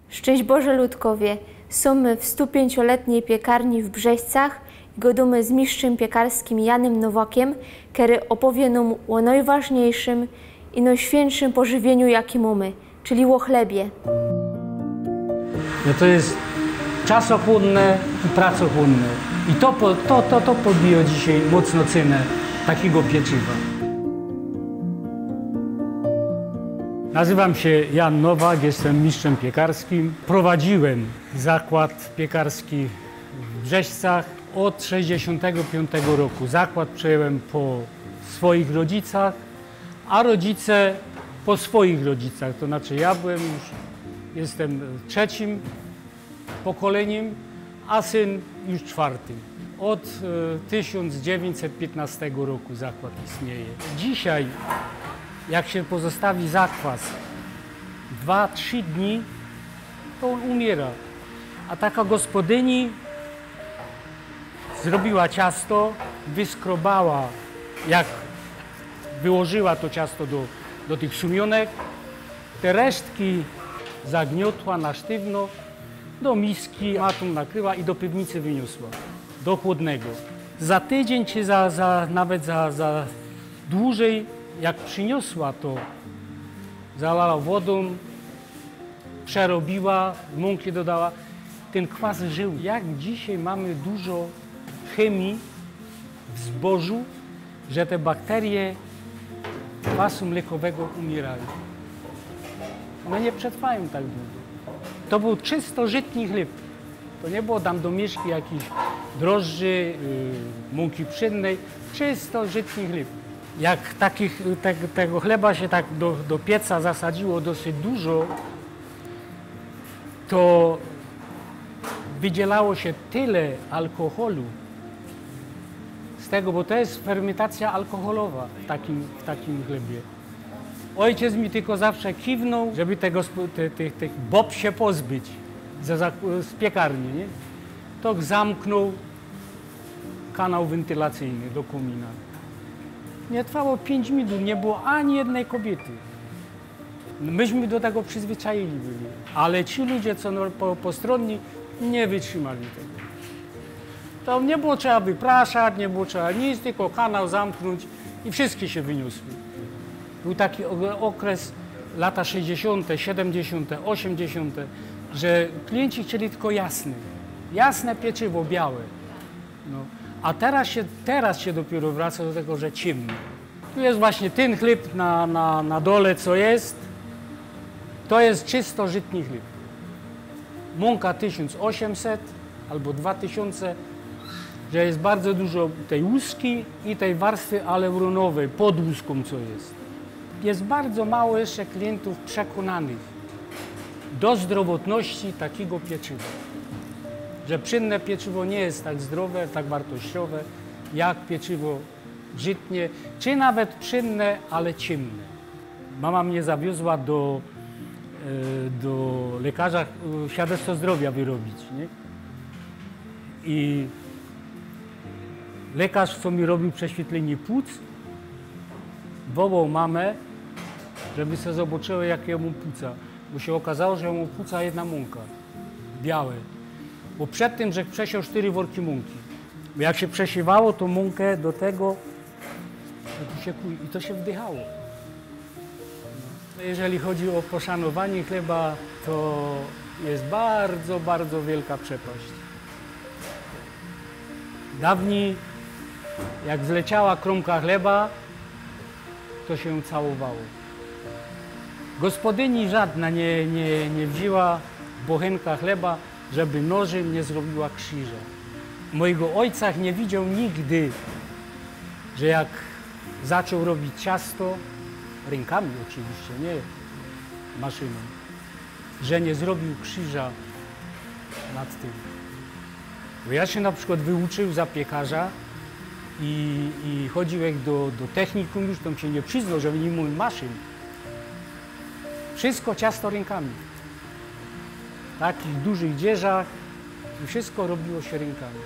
Szczęść Boże, ludkowie! Są w 105-letniej piekarni w Brzeźcach i godumy z mistrzem piekarskim Janem Nowakiem, który opowie nam o najważniejszym i najświętszym pożywieniu, jakie mamy, czyli o chlebie. No to jest czasochłonne i pracochłonne. I to podbija dzisiaj mocno cenę takiego pieczywa. Nazywam się Jan Nowak, jestem mistrzem piekarskim. Prowadziłem zakład piekarski w Brzeźcach od 1965 roku. Zakład przejąłem po swoich rodzicach, a rodzice po swoich rodzicach. To znaczy ja jestem trzecim pokoleniem, a syn już czwartym. Od 1915 roku zakład istnieje. Dzisiaj, jak się pozostawi zakwas 2-3 dni, to on umiera. A taka gospodyni zrobiła ciasto, wyskrobała, jak wyłożyła to ciasto do tych szumionek, te resztki zagniotła na sztywno, do miski matą nakryła i do piwnicy wyniosła, do chłodnego. Za tydzień czy nawet za dłużej, jak przyniosła to, zalała wodą, przerobiła, mąki dodała, ten kwas żył. Jak dzisiaj mamy dużo chemii w zbożu, że te bakterie kwasu mlekowego umierają. One nie przetrwają tak długo. To był czysto żytni chleb. To nie było tam do mieszki jakichś drożdży, mąki pszennej, czysto żytni chleb. Jak tego chleba się tak do pieca zasadziło dosyć dużo, to wydzielało się tyle alkoholu z tego, bo to jest fermentacja alkoholowa w takim chlebie. Ojciec mi tylko zawsze kiwnął, żeby tych bob się pozbyć z piekarni. Nie? To zamknął kanał wentylacyjny do komina. Nie trwało 5 minut, nie było ani jednej kobiety. Myśmy do tego przyzwyczaili byli, ale ci ludzie, co postronni, nie wytrzymali tego. To nie było trzeba wypraszać, nie było trzeba nic, tylko kanał zamknąć i wszystkie się wyniosły. Był taki okres, lata 60., 70., 80., że klienci chcieli tylko jasne pieczywo, białe. No. A teraz się dopiero wraca do tego, że ciemny. Tu jest właśnie ten chleb na dole, co jest. To jest czysto żytni chleb. Mąka 1800 albo 2000, że jest bardzo dużo tej łuski i tej warstwy aleuronowej pod łuską, co jest. Jest bardzo mało jeszcze klientów przekonanych do zdrowotności takiego pieczywa. Że pszenne pieczywo nie jest tak zdrowe, tak wartościowe, jak pieczywo żytnie, czy nawet pszenne, ale ciemne. Mama mnie zawiozła do lekarza świadectwo zdrowia wyrobić. Nie? I lekarz, co mi robił prześwietlenie płuc, wołał mamę, żeby się zobaczyło, jakie mu płuca. Bo się okazało, że mu płuca jedna mąka, białe. Bo przed tym, że przesiał 4 worki mąki. Bo jak się przesiewało tą mąkę do tego, i to się wdychało. Jeżeli chodzi o poszanowanie chleba, to jest bardzo, bardzo wielka przepaść. Dawniej, jak zleciała kromka chleba, to się całowało. Gospodyni żadna nie wzięła bochenka chleba, żeby nożem nie zrobiła krzyża. Mojego ojca nie widział nigdy, że jak zaczął robić ciasto, rękami oczywiście, nie maszyną, że nie zrobił krzyża nad tym. Bo ja się na przykład wyuczył za piekarza i chodziłem do technikum, już tam się nie przyznał, że nie mój maszyn. Wszystko ciasto rękami. W takich dużych dzieżach i wszystko robiło się rękami.